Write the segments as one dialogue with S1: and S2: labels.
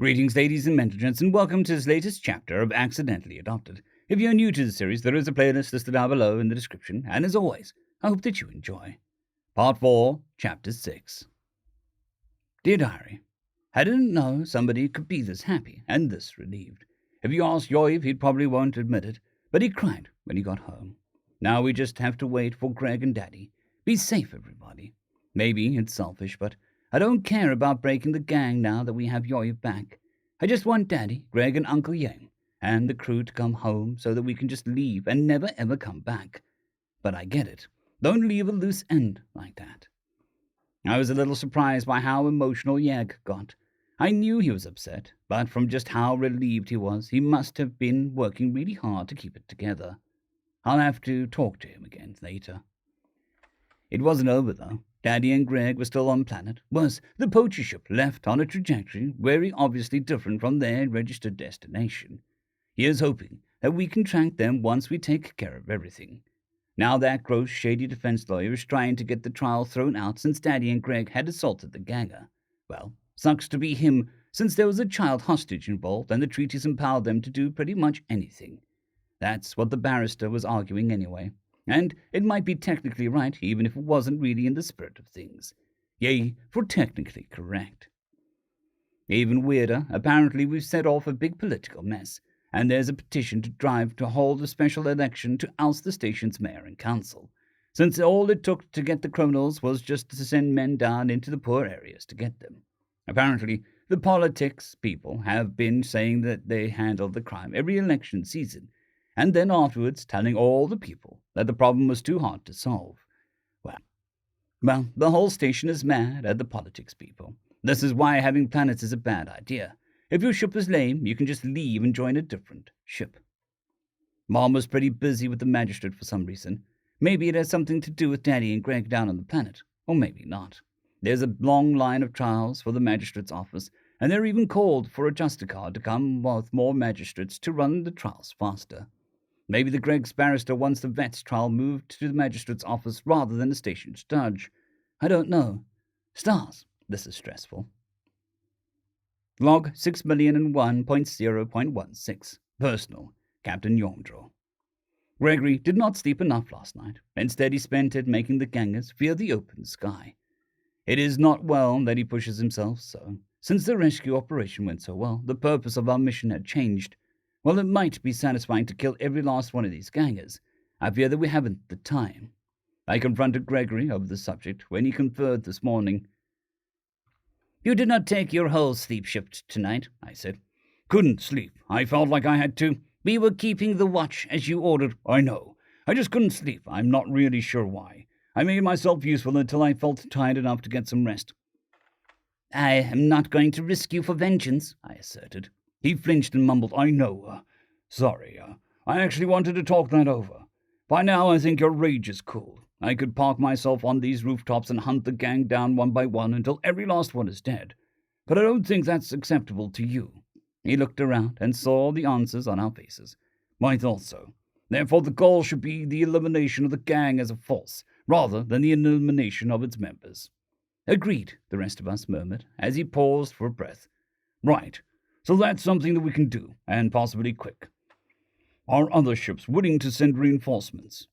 S1: Greetings, ladies and gentlemen, and welcome to this latest chapter of Accidentally Adopted. If you're new to the series, there is a playlist listed down below in the description, and as always, I hope that you enjoy. Part 4, Chapter 6. Dear Diary, I didn't know somebody could be this happy and this relieved. If you ask Yoiv, he probably won't admit it, but he cried when he got home. Now we just have to wait for Greg and Daddy. Be safe, everybody. Maybe it's selfish, but I don't care about breaking the gang now that we have Yoiv back. I just want Daddy, Greg, and Uncle Yang, and the crew to come home so that we can just leave and never ever come back. But I get it. Don't leave a loose end like that. I was a little surprised by how emotional Yag got. I knew he was upset, but from just how relieved he was, he must have been working really hard to keep it together. I'll have to talk to him again later. It wasn't over, though. Daddy and Greg were still on planet. Was the poacher ship left on a trajectory very obviously different from their registered destination. Here's hoping that we can track them once we take care of everything. Now that gross, shady defense lawyer is trying to get the trial thrown out since Daddy and Greg had assaulted the ganger. Well, sucks to be him, since there was a child hostage involved and the treaties empowered them to do pretty much anything. That's what the barrister was arguing anyway. And it might be technically right, even if it wasn't really in the spirit of things. Yea, for technically correct. Even weirder, apparently we've set off a big political mess, and there's a petition to drive to hold a special election to oust the station's mayor and council, since all it took to get the criminals was just to send men down into the poor areas to get them. Apparently, the politics people have been saying that they handle the crime every election season, and then afterwards telling all the people that the problem was too hard to solve. Well, the whole station is mad at the politics people. This is why having planets is a bad idea. If your ship is lame, you can just leave and join a different ship. Mom was pretty busy with the magistrate for some reason. Maybe it has something to do with Daddy and Greg down on the planet, or maybe not. There's a long line of trials for the magistrate's office, and they're even called for a Justicard to come with more magistrates to run the trials faster. Maybe the Greg's barrister wants the vet's trial moved to the magistrate's office rather than the station's judge. I don't know. Stars, this is stressful. Log 6,001.0.16. Personal, Captain Yongdro. Gregory did not sleep enough last night. Instead, he spent it making the gangers fear the open sky. It is not well that he pushes himself so. Since the rescue operation went so well, the purpose of our mission had changed. While it might be satisfying to kill every last one of these gangers, I fear that we haven't the time. I confronted Gregory over the subject when he conferred this morning. You did not take your whole sleep shift tonight, I said. Couldn't sleep. I felt like I had to. We were keeping the watch as you ordered. I know. I just couldn't sleep. I'm not really sure why. I made myself useful until I felt tired enough to get some rest. I am not going to risk you for vengeance, I asserted. He flinched and mumbled, I know. Sorry. I actually wanted to talk that over. By now I think your rage is cool. I could park myself on these rooftops and hunt the gang down one by one until every last one is dead. But I don't think that's acceptable to you. He looked around and saw the answers on our faces. I thought so. Therefore the goal should be the elimination of the gang as a force, rather than the elimination of its members. Agreed, the rest of us murmured, as he paused for breath. Right. So that's something that we can do, and possibly quick. Are other ships willing to send reinforcements?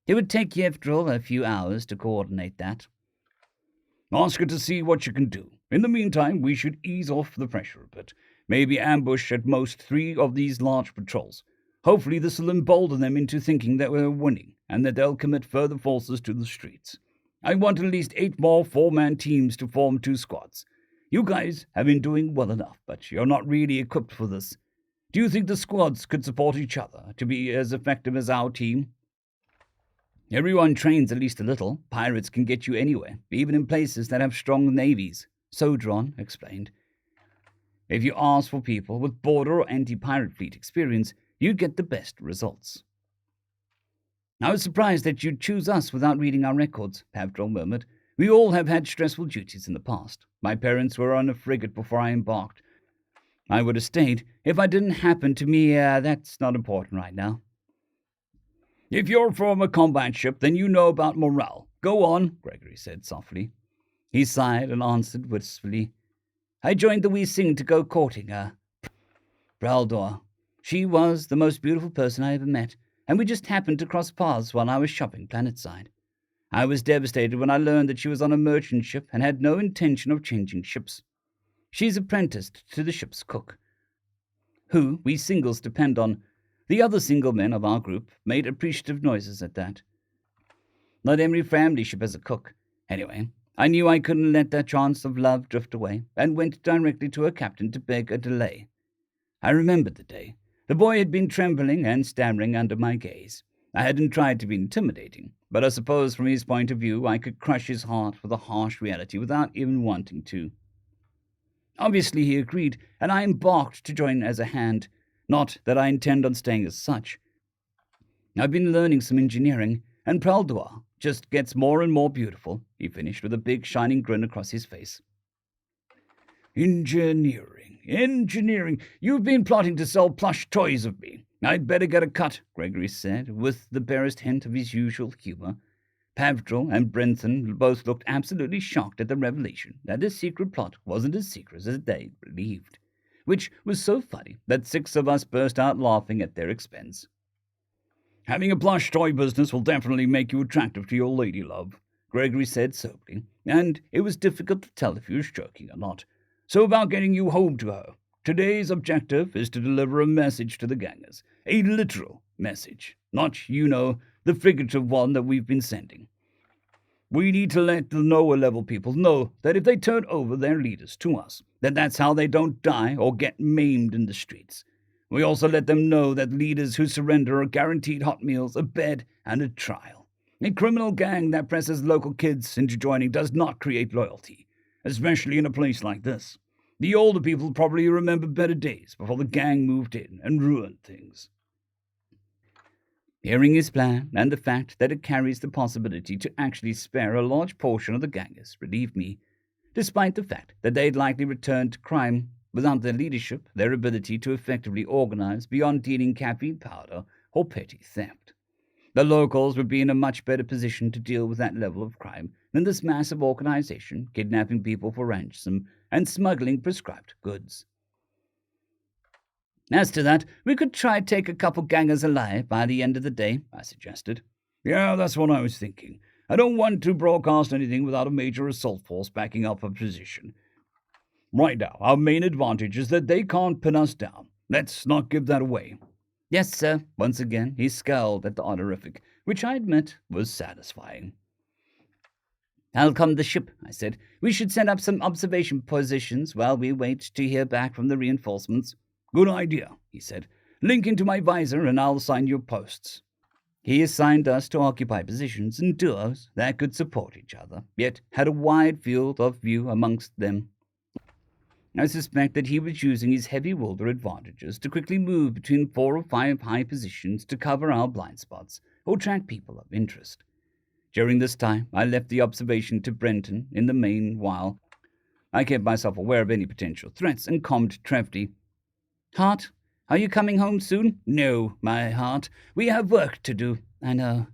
S1: It would take Yevdril a few hours to coordinate that. Ask her to see what you can do. In the meantime, we should ease off the pressure a bit. Maybe ambush at most 3 of these large patrols. Hopefully this will embolden them into thinking that we're winning, and that they'll commit further forces to the streets. I want at least 8 more 4-man teams to form 2 squads. You guys have been doing well enough, but you're not really equipped for this. Do you think the squads could support each other to be as effective as our team? Everyone trains at least a little. Pirates can get you anywhere, even in places that have strong navies, Sodron explained. If you ask for people with border or anti-pirate fleet experience, you'd get the best results. I was surprised that you'd choose us without reading our records, Pavdrel murmured. We all have had stressful duties in the past. My parents were on a frigate before I embarked. I would have stayed if I didn't happen to me. That's not important right now. If you're from a combat ship, then you know about morale. Go on, Gregory said softly. He sighed and answered wistfully, I joined the wee sing to go courting her. Braldor. She was the most beautiful person I ever met, and we just happened to cross paths while I was shopping planetside. I was devastated when I learned that she was on a merchant ship and had no intention of changing ships. She's apprenticed to the ship's cook, who we singles depend on. The other single men of our group made appreciative noises at that. Not every family ship has a cook. Anyway, I knew I couldn't let that chance of love drift away, and went directly to her captain to beg a delay. I remembered the day. The boy had been trembling and stammering under my gaze. I hadn't tried to be intimidating, but I suppose from his point of view I could crush his heart with a harsh reality without even wanting to. Obviously he agreed, and I embarked to join as a hand. Not that I intend on staying as such. I've been learning some engineering, and Praldor just gets more and more beautiful, he finished with a big shining grin across his face. Engineering. You've been plotting to sell plush toys of me. I'd better get a cut, Gregory said, with the barest hint of his usual humor. Pavdrel and Brenton both looked absolutely shocked at the revelation that this secret plot wasn't as secret as they believed, which was so funny that 6 of us burst out laughing at their expense. Having a plush toy business will definitely make you attractive to your lady love, Gregory said soberly, and it was difficult to tell if he was joking or not. So about getting you home to her. Today's objective is to deliver a message to the gangers. A literal message, not, the figurative one that we've been sending. We need to let the lower level people know that if they turn over their leaders to us, that's how they don't die or get maimed in the streets. We also let them know that leaders who surrender are guaranteed hot meals, a bed, and a trial. A criminal gang that presses local kids into joining does not create loyalty, especially in a place like this. The older people probably remember better days before the gang moved in and ruined things. Hearing his plan and the fact that it carries the possibility to actually spare a large portion of the gangers relieved me, despite the fact that they'd likely return to crime without their leadership, their ability to effectively organize beyond dealing caffeine powder or petty theft. The locals would be in a much better position to deal with that level of crime than this massive organization kidnapping people for ransom and smuggling prescribed goods. As to that, we could try to take a couple gangers alive by the end of the day, I suggested. Yeah, that's what I was thinking. I don't want to broadcast anything without a major assault force backing up a position. Right now, our main advantage is that they can't pin us down. Let's not give that away. Yes, sir. Once again, he scowled at the honorific, which I admit was satisfying. I'll come the ship, I said. We should set up some observation positions while we wait to hear back from the reinforcements. Good idea, he said. Link into my visor and I'll assign your posts. He assigned us to occupy positions in duos that could support each other, yet had a wide field of view amongst them. I suspect that he was using his heavy Wilder advantages to quickly move between 4 or 5 high positions to cover our blind spots or track people of interest. During this time, I left the observation to Brenton in the main while I kept myself aware of any potential threats and calmed Trevdy. Heart, are you coming home soon? No, my heart. We have work to do. I know.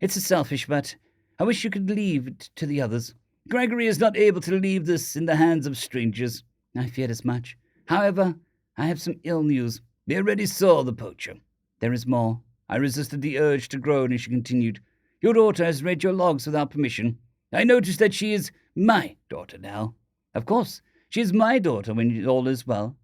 S1: It's selfish, but I wish you could leave it to the others. Gregory is not able to leave this in the hands of strangers. I feared as much. However, I have some ill news. We already saw the poacher. There is more. I resisted the urge to groan as she continued. Your daughter has read your logs without permission. I noticed that she is my daughter now. Of course, she is my daughter when all is well.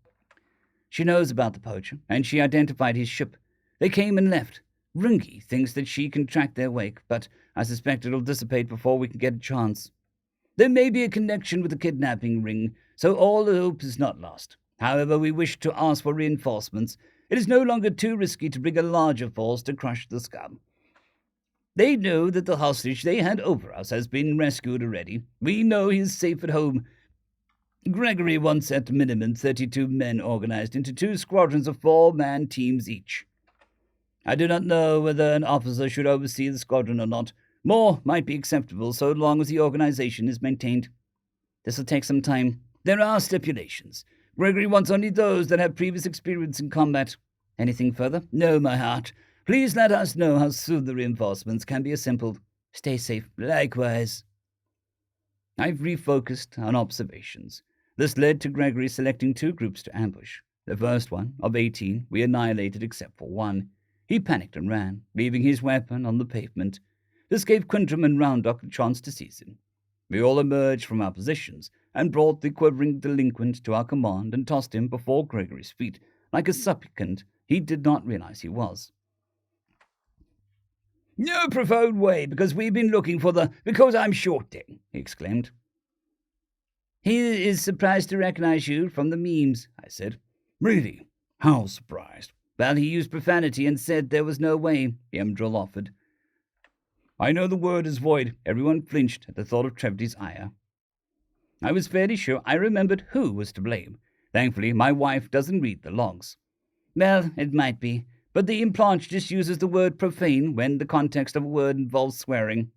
S1: She knows about the poacher, and she identified his ship. They came and left. Rungi thinks that she can track their wake, but I suspect it'll dissipate before we can get a chance. There may be a connection with the kidnapping ring, so all hope is not lost. However, we wish to ask for reinforcements. It is no longer too risky to bring a larger force to crush the scum. They know that the hostage they had over us has been rescued already. We know he is safe at home. Gregory wants at minimum 32 men organized into 2 squadrons of 4-man teams each. I do not know whether an officer should oversee the squadron or not. More might be acceptable so long as the organization is maintained. This will take some time. There are stipulations. Gregory wants only those that have previous experience in combat. Anything further? No, my heart. Please let us know how soon the reinforcements can be assembled. Stay safe. Likewise. I've refocused on observations. This led to Gregory selecting 2 groups to ambush. The first one, of 18, we annihilated except for one. He panicked and ran, leaving his weapon on the pavement. This gave Quintram and Roundock a chance to seize him. We all emerged from our positions and brought the quivering delinquent to our command and tossed him before Gregory's feet, like a supplicant he did not realize he was. "No profound way, because we've been looking for because I'm shorting," he exclaimed. "He is surprised to recognize you from the memes," I said. "Really? How surprised?" "Well, he used profanity and said there was no way," Yemdril offered. "I know the word is void." Everyone flinched at the thought of Trevor's ire. I was fairly sure I remembered who was to blame. Thankfully, my wife doesn't read the logs. "Well, it might be, but the implant just uses the word profane when the context of a word involves swearing."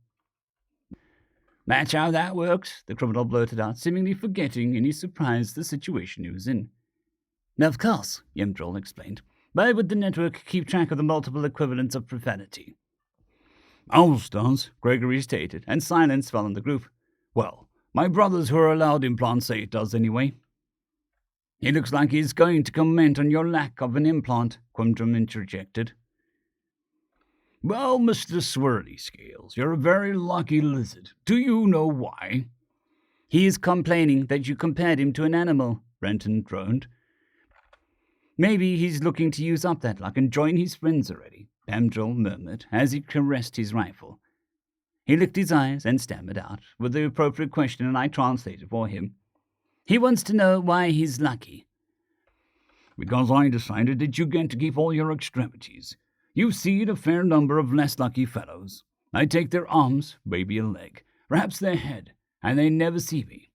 S1: "That's how that works," the criminal blurted out, seemingly forgetting in his surprise the situation he was in. "Of course," Yemdril explained. "Why would the network keep track of the multiple equivalents of profanity?" "Ours does," Gregory stated, and silence fell on the group. "Well, my brothers who are allowed implants say it does anyway." "He looks like he's going to comment on your lack of an implant," Quintram interjected. "Well, Mr. Swirly Scales, you're a very lucky lizard. Do you know why?" "He is complaining that you compared him to an animal," Renton droned. "Maybe he's looking to use up that luck and join his friends already," Yemdril murmured as he caressed his rifle. He licked his eyes and stammered out with the appropriate question, and I translated for him. "He wants to know why he's lucky." "Because I decided that you get to keep all your extremities. You've seen a fair number of less lucky fellows. I take their arms, maybe a leg, perhaps their head, and they never see me.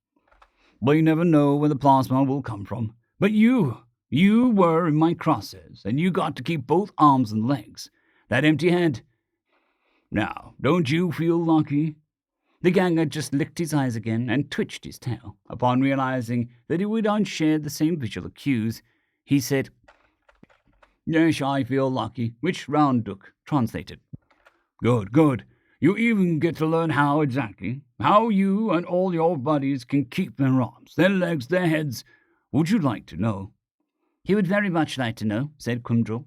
S1: They never know where the plasma will come from. But you were in my crosshairs, and you got to keep both arms and legs. That empty head. Now, don't you feel lucky?" The ganger just licked his eyes again and twitched his tail. Upon realizing that we don't share the same visual cues, he said, "Yes, I feel lucky," which Roundock translated. Good, good. You even get to learn how exactly. How you and all your buddies can keep their arms, their legs, their heads. Would you like to know?" "He would very much like to know," said Quindril,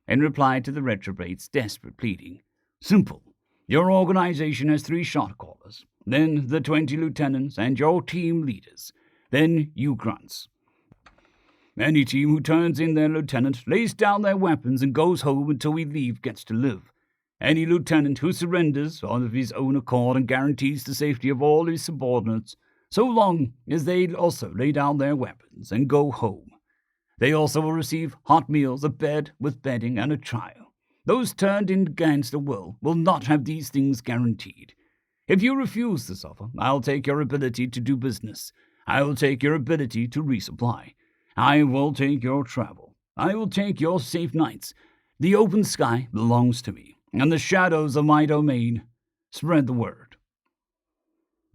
S1: in reply to the retrobrade's desperate pleading. "Simple. Your organization has 3 shot callers, then the 20 lieutenants and your team leaders, then you grunts. Any team who turns in their lieutenant lays down their weapons and goes home until we leave gets to live. Any lieutenant who surrenders of his own accord and guarantees the safety of all his subordinates, so long as they also lay down their weapons and go home. They also will receive hot meals, a bed with bedding, and a trial. Those turned in against the will not have these things guaranteed. If you refuse this offer, I'll take your ability to do business. I will take your ability to resupply. I will take your travel. I will take your safe nights. The open sky belongs to me, and the shadows of my domain. Spread the word."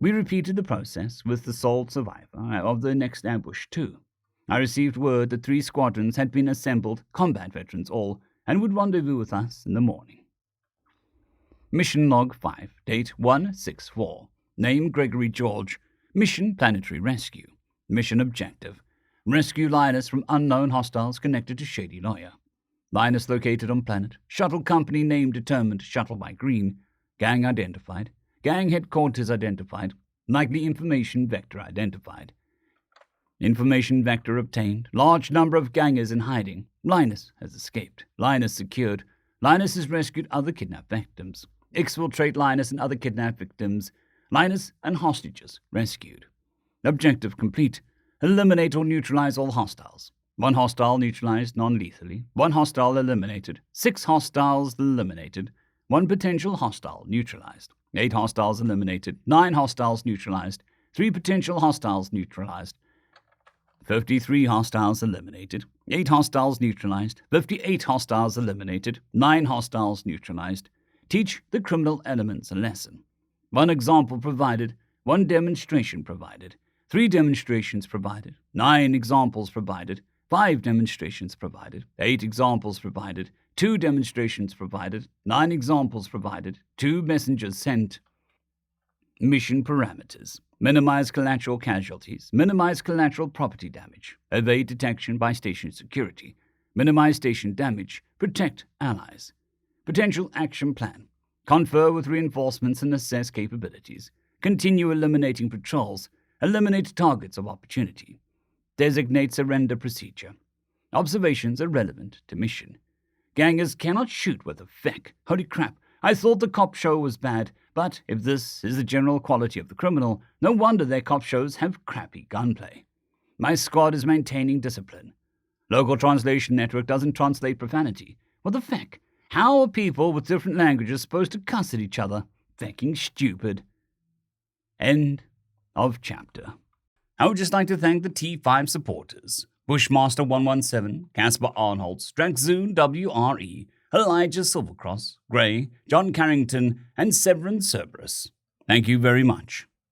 S1: We repeated the process with the sole survivor of the next ambush, too. I received word that 3 squadrons had been assembled, combat veterans all, and would rendezvous with us in the morning. Mission Log 5, date 1/6/4. Name Gregory George. Mission Planetary Rescue. Mission Objective: rescue Linus from unknown hostiles connected to Shady Lawyer. Linus located on planet. Shuttle company name determined. Shuttle by green. Gang identified. Gang headquarters identified. Likely information vector identified. Information vector obtained. Large number of gangers in hiding. Linus has escaped. Linus secured. Linus has rescued other kidnapped victims. Exfiltrate Linus and other kidnapped victims. Linus and hostages rescued. Objective complete. Eliminate or neutralize all hostiles. 1 hostile neutralized non-lethally. 1 hostile eliminated. 6 hostiles eliminated. 1 potential hostile neutralized. 8 hostiles eliminated. 9 hostiles neutralized. 3 potential hostiles neutralized. 53 hostiles eliminated. 8 hostiles neutralized. 58 hostiles eliminated. 9 hostiles neutralized. Teach the criminal elements a lesson. 1 example provided. 1 demonstration provided. 3 demonstrations provided. 9 examples provided. 5 demonstrations provided. 8 examples provided. 2 demonstrations provided. 9 examples provided. 2 messengers sent. Mission parameters: minimize collateral casualties, minimize collateral property damage, evade detection by station security, minimize station damage, protect allies. Potential action plan: confer with reinforcements and assess capabilities, continue eliminating patrols, eliminate targets of opportunity, designate surrender procedure. Observations are relevant to mission. Gangers cannot shoot with a feck. Holy crap, I thought the cop show was bad, but if this is the general quality of the criminal, no wonder their cop shows have crappy gunplay. My squad is maintaining discipline. Local translation network doesn't translate profanity. What the feck? How are people with different languages supposed to cuss at each other? Fecking stupid. End of chapter. I would just like to thank the T5 supporters: Bushmaster117, Casper Arnholtz, Dragzoon W.R.E, Elijah Silvercross, Gray, Jon Creighton, and Sevaren Serberous. Thank you very much.